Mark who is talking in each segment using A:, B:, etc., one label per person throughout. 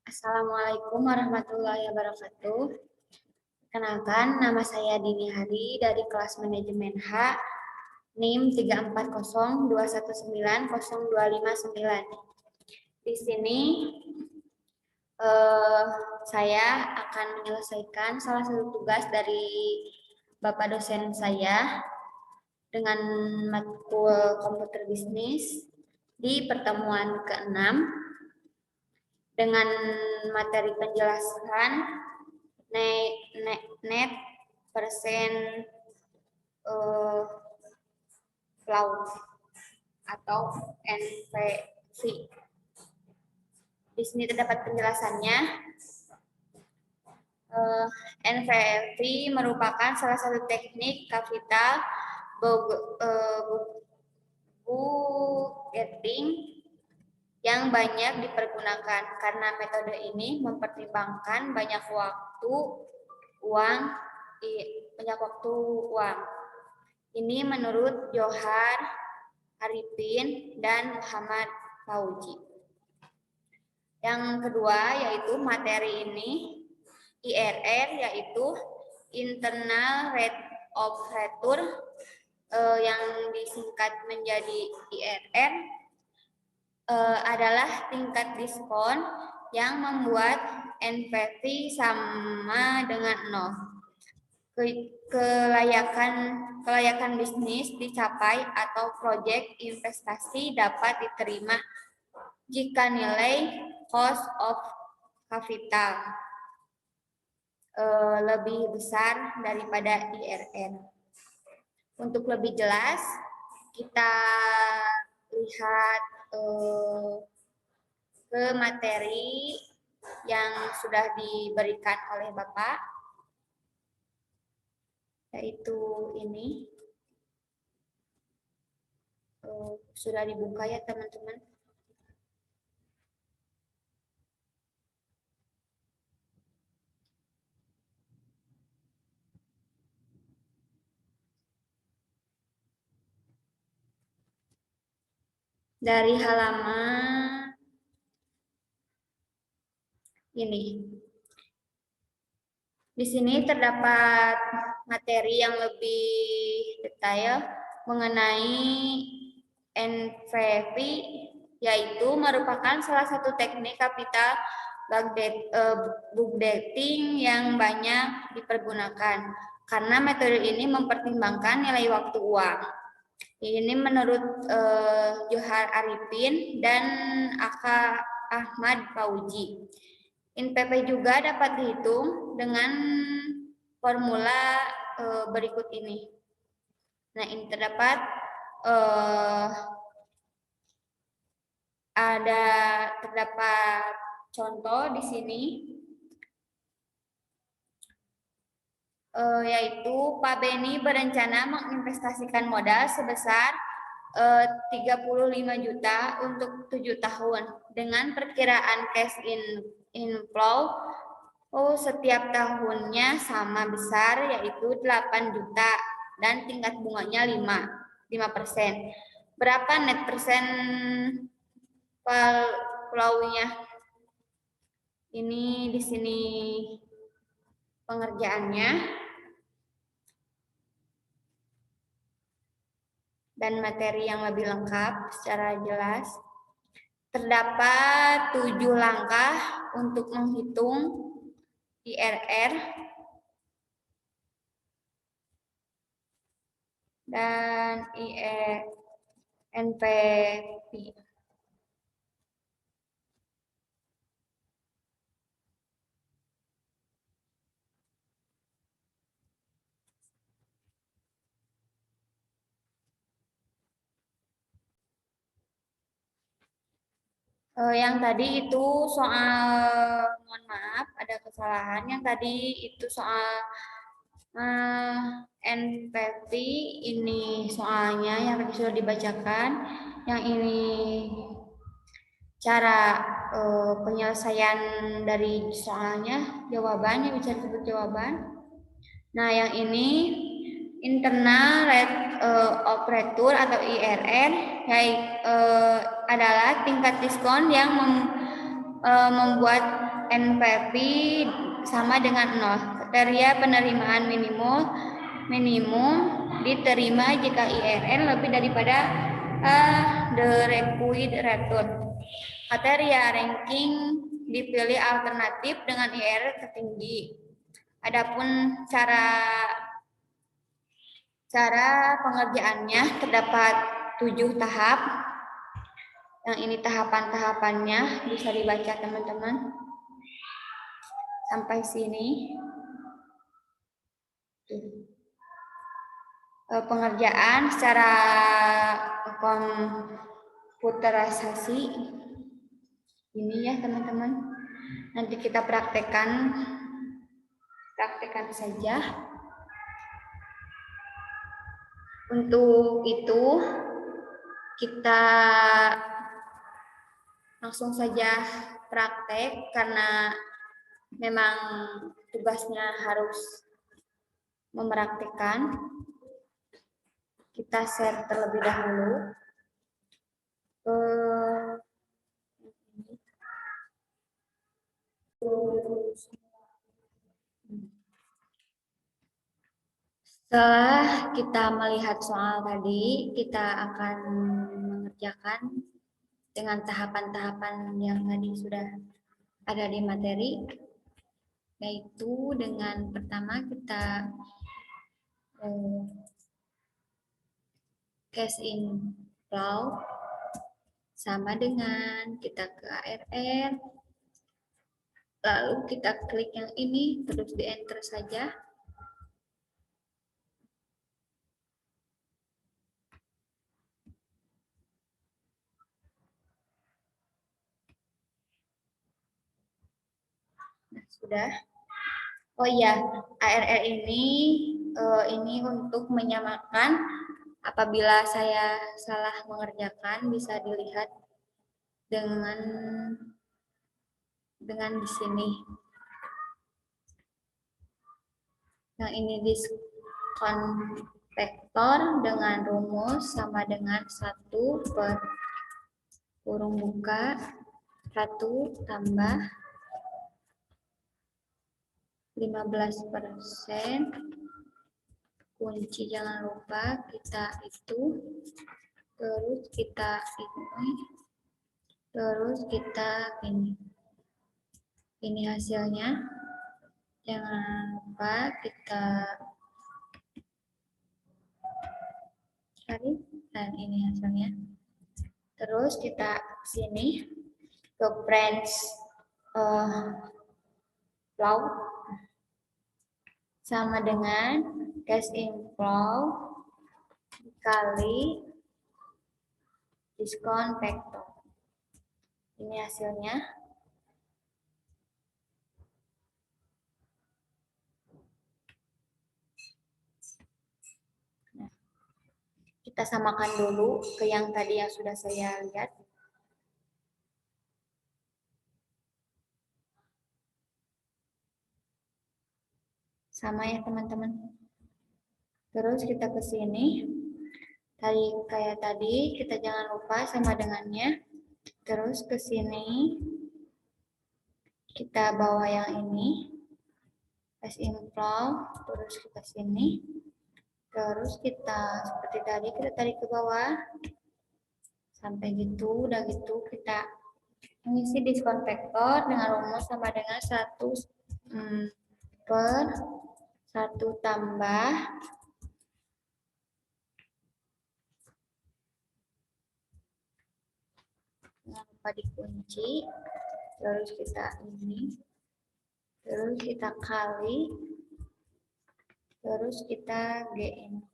A: Assalamualaikum warahmatullahi wabarakatuh. Kenalkan, nama saya Dini Hari dari kelas manajemen H, NIM 340219029. Di sini saya akan menyelesaikan salah satu tugas dari Bapak dosen saya dengan matkul komputer bisnis di pertemuan ke-6 dengan materi penjelasan net persen flow atau NPV. Di sini terdapat penjelasannya. NPV merupakan salah satu teknik kapital budgeting yang banyak dipergunakan karena metode ini mempertimbangkan banyak waktu uang. Ini menurut Johar Arifin dan Muhammad Fauzi. Yang kedua yaitu materi ini IRR, yaitu internal rate of return yang disingkat menjadi IRR adalah tingkat diskon yang membuat NPV sama dengan 0. Kelayakan bisnis dicapai atau proyek investasi dapat diterima jika nilai cost of capital lebih besar daripada IRR. Untuk lebih jelas, kita lihat ke materi yang sudah diberikan oleh Bapak, yaitu ini. Sudah dibuka ya teman-teman. Dari halaman ini. Di sini terdapat materi yang lebih detail mengenai NPV, yaitu merupakan salah satu teknik kapital budgeting yang banyak dipergunakan karena metode ini mempertimbangkan nilai waktu uang. Ini menurut Johar Arifin dan Aka Ahmad Fauzi. NPV juga dapat dihitung dengan formula berikut ini. Nah, ini terdapat contoh di sini, yaitu Pak Beni berencana menginvestasikan modal sebesar 35 juta untuk 7 tahun dengan perkiraan cash inflow setiap tahunnya sama besar, yaitu 8 juta dan tingkat bunganya 5%. Berapa net persen flow-nya? Ini di sini pengerjaannya dan materi yang lebih lengkap secara jelas. Terdapat 7 langkah untuk menghitung IRR dan NPV. Yang tadi itu soal, mohon maaf ada kesalahan, yang tadi itu soal NPV, ini soalnya yang tadi sudah dibacakan, yang ini cara penyelesaian dari soalnya, jawabannya bisa disebut jawaban. Nah, yang ini internal rate of return atau IRR, yaitu adalah tingkat diskon yang membuat NPV sama dengan 0. Kriteria penerimaan minimum diterima jika IRR lebih daripada the required return. Kriteria ranking dipilih alternatif dengan IRR tertinggi. Adapun cara pengerjaannya terdapat 7 tahap. Yang ini tahapan-tahapannya bisa dibaca teman-teman. Sampai sini. Pengerjaan secara komputerisasi. Ini ya teman-teman. Nanti kita praktekkan saja. Untuk itu kita langsung saja praktek karena memang tugasnya harus mempraktekkan. Kita share terlebih dahulu. Setelah kita melihat soal tadi, kita akan mengerjakan dengan tahapan-tahapan yang tadi sudah ada di materi, yaitu dengan pertama kita cash inflow sama dengan kita ke ARR, lalu kita klik yang ini, terus di enter saja. Nah, sudah. Oh iya, ARR ini untuk menyamakan. Apabila saya salah mengerjakan, bisa dilihat dengan di sini. Yang ini diskon vektor dengan rumus sama dengan 1 per kurung buka 1 tambah 15%. Kunci jangan lupa kita itu, terus kita ini, terus kita ini hasilnya. Jangan lupa kita cari, dan ini hasilnya. Terus kita sini ke branch flow sama dengan cash inflow dikali diskon vektor. Ini hasilnya. Nah, kita samakan dulu ke yang tadi yang sudah saya lihat. Sama ya teman-teman. Terus kita ke sini. Kayak tadi, kita jangan lupa sama dengannya. Terus ke sini. Kita bawa yang ini. Cash inflow, terus kita sini. Terus kita seperti tadi, kita tarik ke bawah. Sampai gitu, udah gitu kita mengisi diskon vektor dengan rumus sama dengan 1 per 1 tambah jangan lupa dikunci, terus kita ini, terus kita kali, terus kita GN.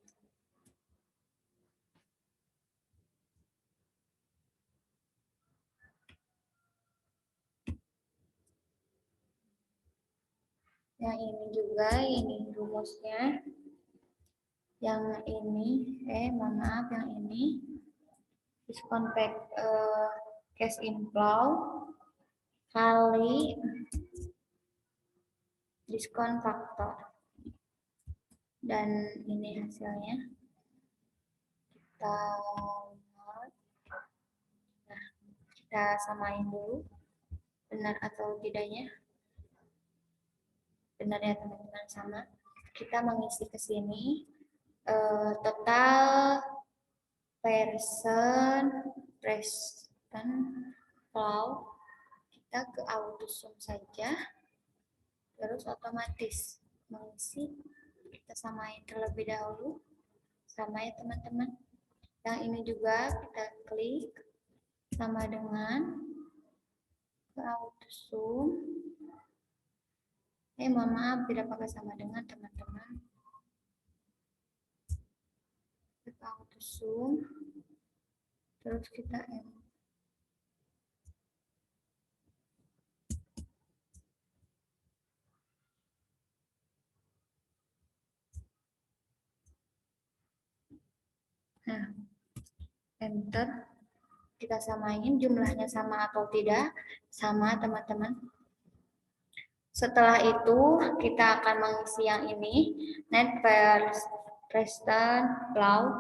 A: Yang ini juga, ini rumusnya. Yang ini, mohon maaf, yang ini diskon cash inflow kali diskon faktor. Dan ini hasilnya. Kita lihat. Nah, kita samain dulu benar atau tidaknya. benar ya teman-teman, sama. Kita mengisi ke sini total present flow, kita ke autosum saja, terus otomatis mengisi. Kita samain terlebih dahulu, sama ya teman-teman. Yang ini juga kita klik sama dengan ke autosum. Mohon maaf tidak pakai sama dengan teman-teman. Ke autosum, terus kita enter, kita samain jumlahnya sama atau tidak, sama teman-teman. Setelah itu kita akan mengisi yang ini, net present flow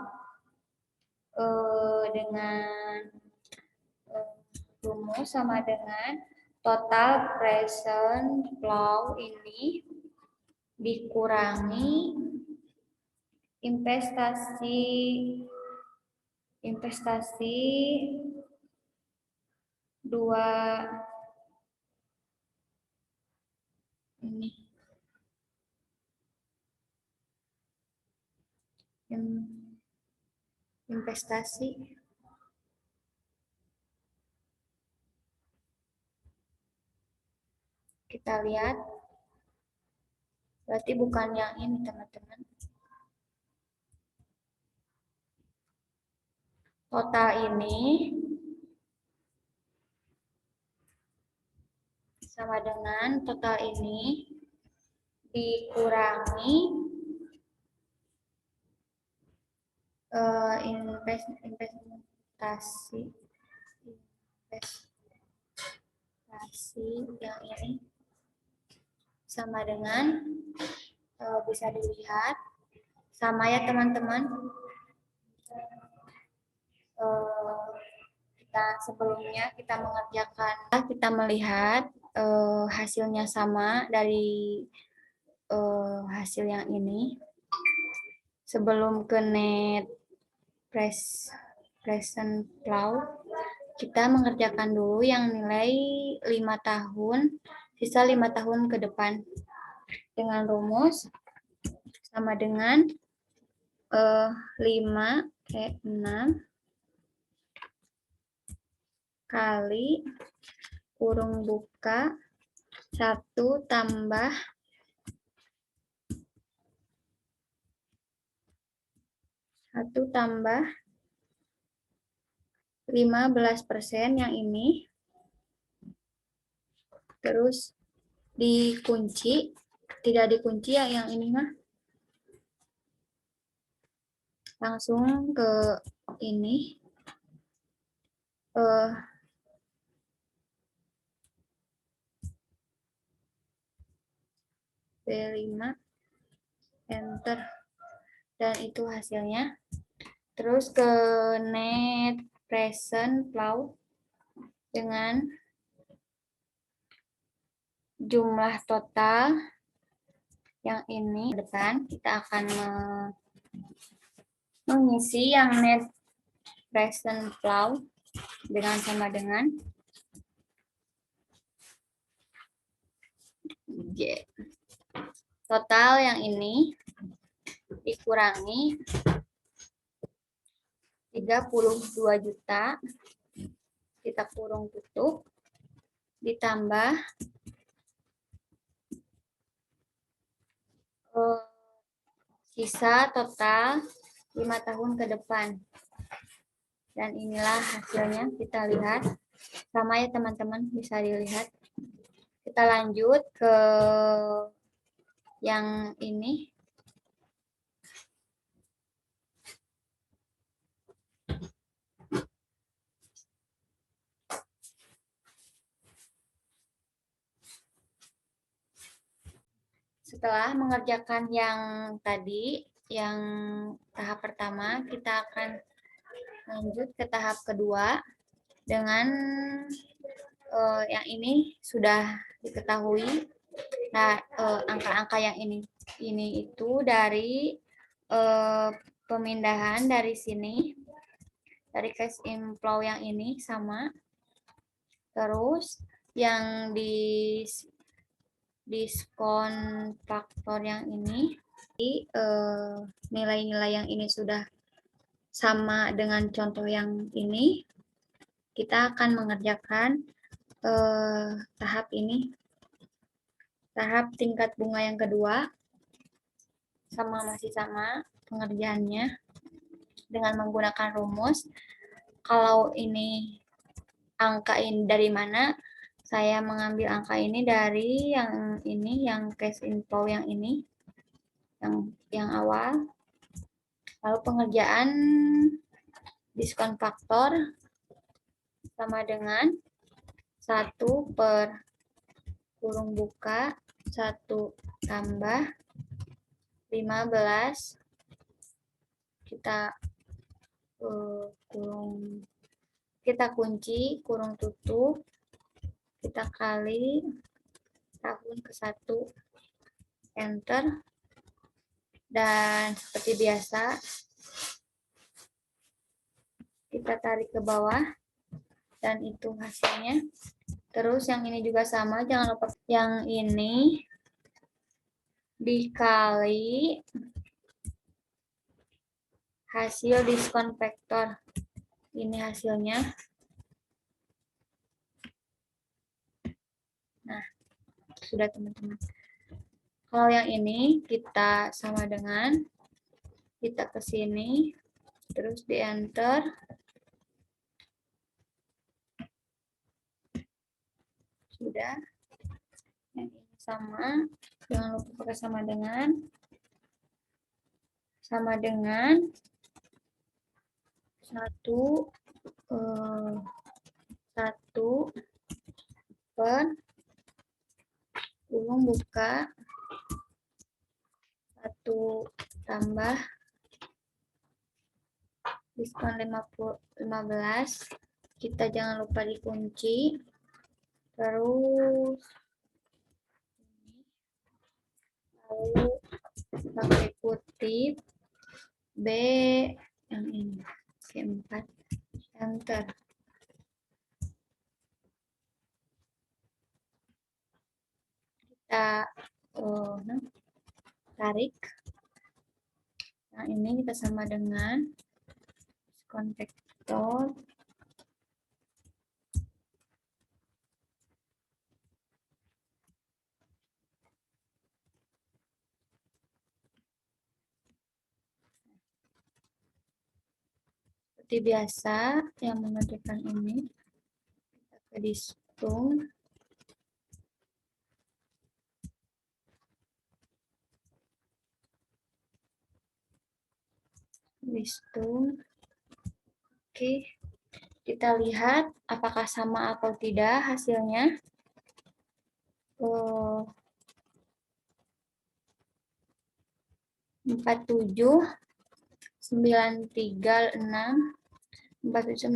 A: dengan rumus sama dengan total present flow ini dikurangi investasi 2 ini investasi kita lihat, berarti bukan yang ini teman-teman. Total ini sama dengan total ini dikurangi investasi yang ini sama dengan bisa dilihat sama ya teman-teman. Sebelumnya kita mengerjakan, kita melihat hasilnya sama dari hasil yang ini. Sebelum ke net present flow, kita mengerjakan dulu yang nilai 5 tahun, sisa 5 tahun ke depan. Dengan rumus sama dengan 6 kali kurung buka 1 tambah 15% yang ini, terus dikunci, tidak dikunci ya yang ini mah, langsung ke ini B5 enter, dan itu hasilnya. Terus ke net present flow dengan jumlah total yang ini depan, kita akan mengisi yang net present flow dengan sama dengan total yang ini dikurangi 32 juta, kita kurung tutup, ditambah sisa total 5 tahun ke depan. Dan inilah hasilnya, kita lihat. Sama ya teman-teman, bisa dilihat. Kita lanjut ke yang ini. Setelah mengerjakan yang tadi, yang tahap pertama, kita akan lanjut ke tahap kedua dengan yang ini sudah diketahui Nah, angka-angka yang ini itu dari pemindahan dari sini, dari cash inflow yang ini sama. Terus yang diskon faktor yang ini, nilai-nilai yang ini sudah sama dengan contoh yang ini, kita akan mengerjakan tahap ini, tahap tingkat bunga yang kedua, masih sama pengerjaannya dengan menggunakan rumus. Kalau ini angka ini dari mana? Saya mengambil angka ini dari yang ini, yang cash inflow yang ini, yang awal. Lalu pengerjaan diskon faktor sama dengan 1 per kurung buka 1 tambah 15, kita kunci kurung tutup, kita kali tahun ke 1, enter, dan seperti biasa kita tarik ke bawah dan itu hasilnya. Terus yang ini juga sama, jangan lupa yang ini dikali hasil diskon faktor. Ini hasilnya. Nah, sudah teman-teman. Kalau yang ini kita sama dengan, kita ke sini, terus di enter. Sudah. Yang ini sama, jangan lupa pakai sama dengan 1 per kurung buka 1 tambah diskon 15, kita jangan lupa dikunci, terus lalu pakai kutip B yang ini, C4, enter. Kita tarik. Nah, ini kita sama dengan diskon faktor seperti biasa yang mengerjakan ini, kita ke diskon. Oke, kita lihat apakah sama atau tidak hasilnya. 47, 936, 47,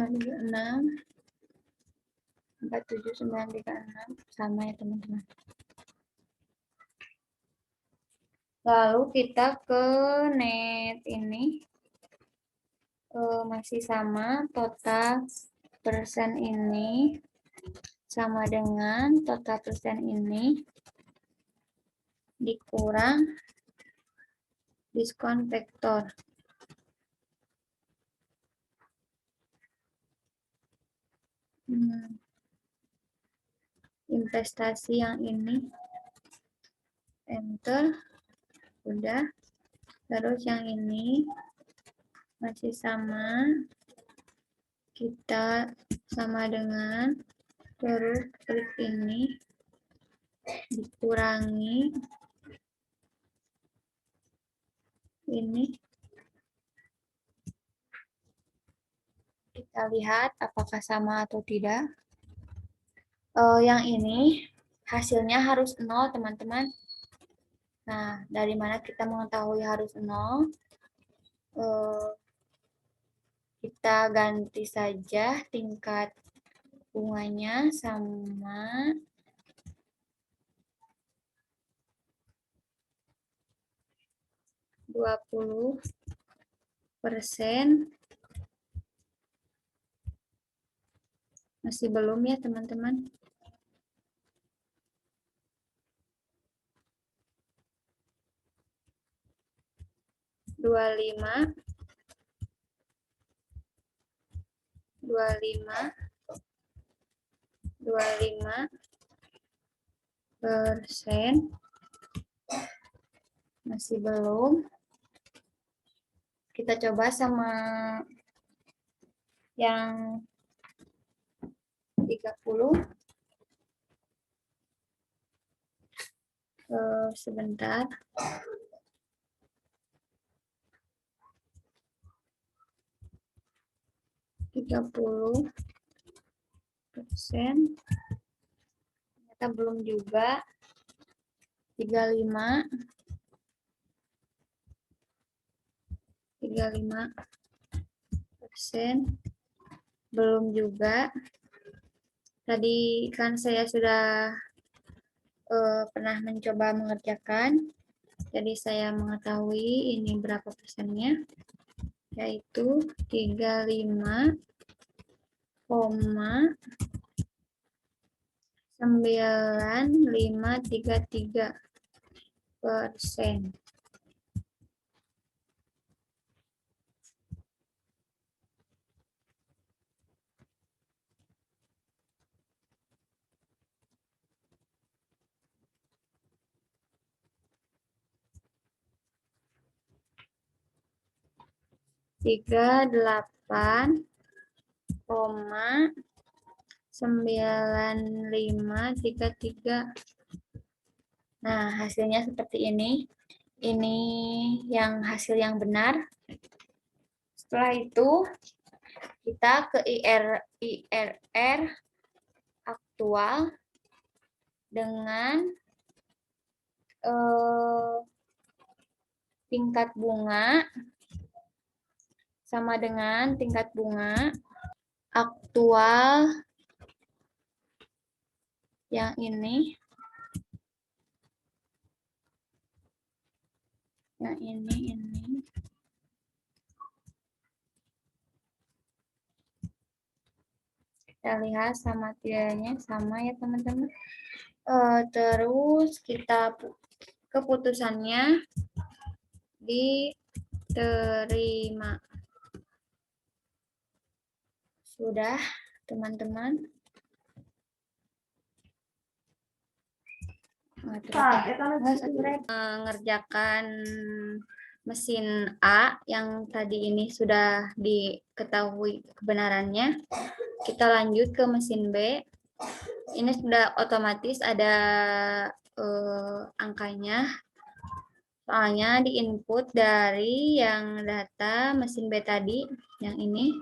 A: 936, sama ya teman-teman. Lalu kita ke net ini, masih sama, total persen ini sama dengan total persen ini dikurang diskon faktor. Investasi yang ini, enter, udah. Terus yang ini masih sama, kita sama dengan, terus klik ini dikurangi ini, kita lihat apakah sama atau tidak. Yang ini hasilnya harus 0 teman-teman. Nah, dari mana kita mengetahui harus 0? Kita ganti saja tingkat bunganya sama 20%. Masih belum ya teman-teman? Dua lima persen, masih belum. Kita coba sama yang 30. Sebentar. %30. Ternyata belum juga. 35%. Belum juga. Tadi kan saya sudah pernah mencoba mengerjakan. Jadi saya mengetahui ini berapa persennya, yaitu 35,9533%. Tiga 8,9533. Nah, hasilnya seperti ini. Ini yang hasil yang benar. Setelah itu kita ke IRR aktual dengan tingkat bunga sama dengan tingkat bunga aktual yang ini. Yang ini. Kita lihat sama tidaknya, sama ya teman-teman. Terus kita keputusannya diterima. Sudah, teman-teman. Mengerjakan mesin A yang tadi ini sudah diketahui kebenarannya. Kita lanjut ke mesin B. Ini sudah otomatis ada angkanya. Soalnya diinput dari yang data mesin B tadi, yang ini.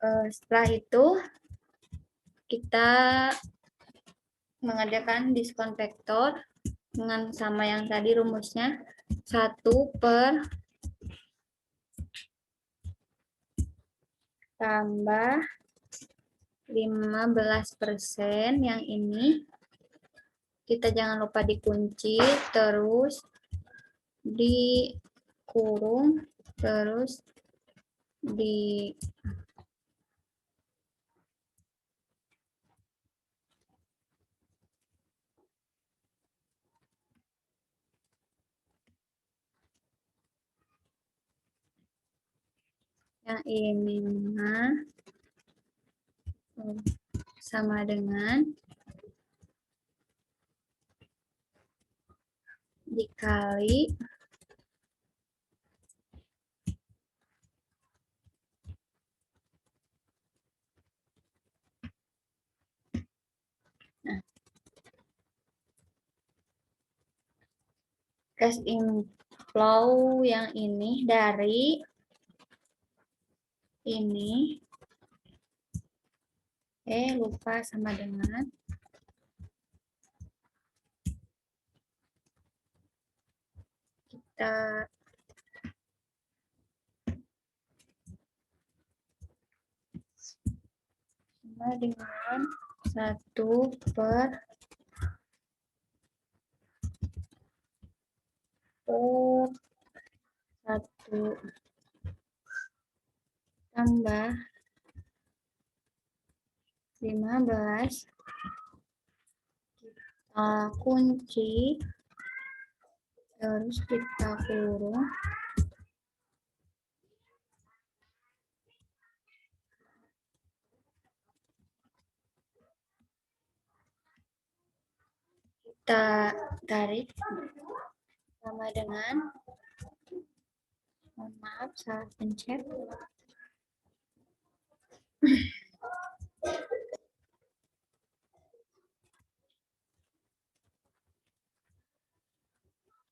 A: Setelah itu kita mengerjakan diskon vektor dengan sama yang tadi rumusnya 1 per tambah 15% yang ini. Kita jangan lupa dikunci, terus dikurung, terus di yang ini sama dengan dikali cash inflow yang ini dari ini. Lupa sama dengan kita sama dengan 1 per 1 tambah 15 kita kunci, terus kita kurung. Kita tarik sama dengan, mohon maaf salah pencet.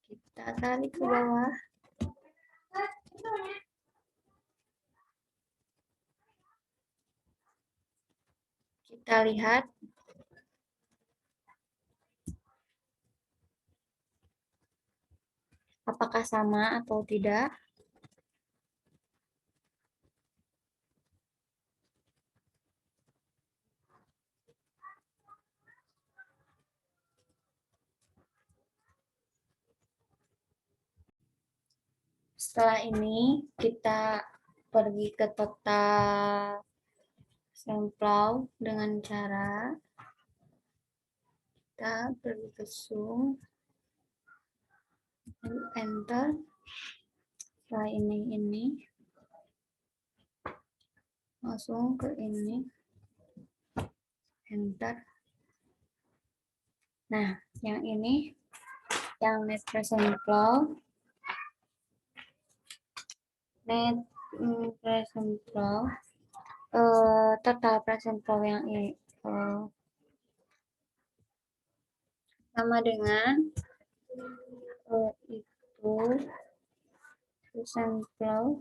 A: Kita tarik ke bawah. Kita lihat apakah sama atau tidak. Setelah ini kita pergi ke total sampel dengan cara kita pergi ke zoom, lalu enter. Setelah ini langsung ke ini, enter. Nah, yang ini yang net present flow, total present flow yang ini sama dengan itu present flow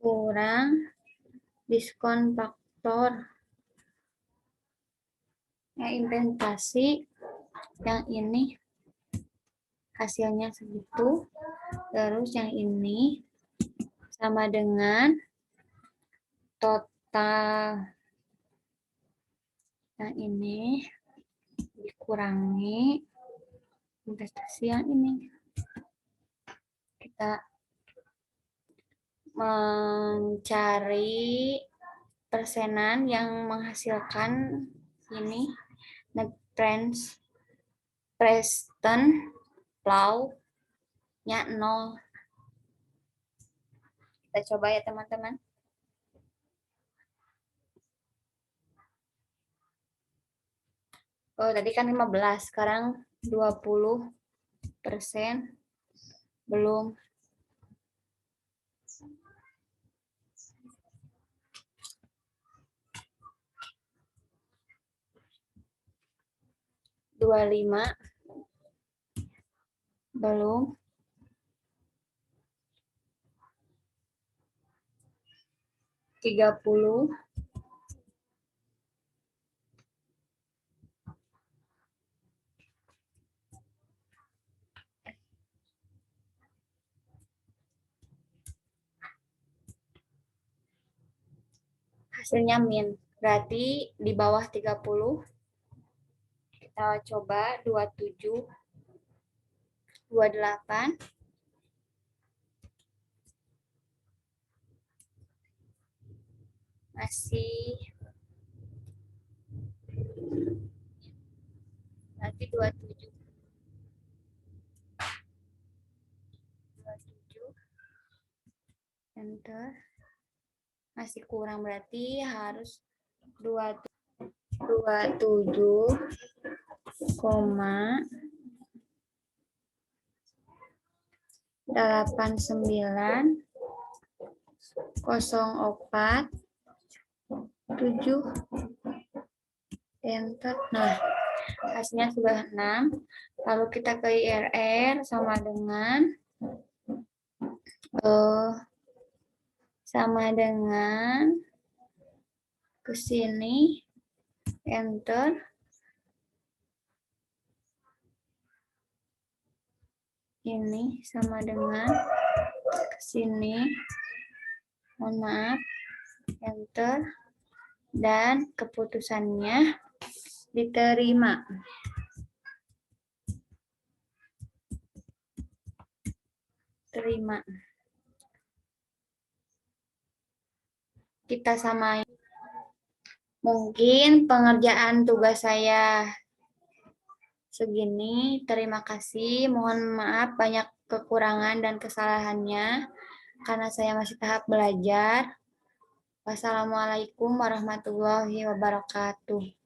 A: kurang diskon faktor. Yang investasi yang ini hasilnya segitu, terus yang ini sama dengan total yang ini dikurangi investasi yang ini. Kita mencari persenan yang menghasilkan ini net present flow-nya 0. Kita coba ya teman-teman. Oh, tadi kan 15, sekarang 20%. Belum. Lima belum, 30, hasilnya min, berarti di bawah 30. Kita coba 27, 28, masih, berarti 27, enter, masih kurang, berarti harus 27,8904,7, enter. Nah, hasilnya sudah 6. Lalu kita ke IRR sama dengan ke sini, enter. Ini sama dengan ke sini, mohon maaf, enter, dan keputusannya diterima. terima. Kita samain. Mungkin pengerjaan tugas saya segini. Terima kasih. Mohon maaf banyak kekurangan dan kesalahannya karena saya masih tahap belajar. Wassalamualaikum warahmatullahi wabarakatuh.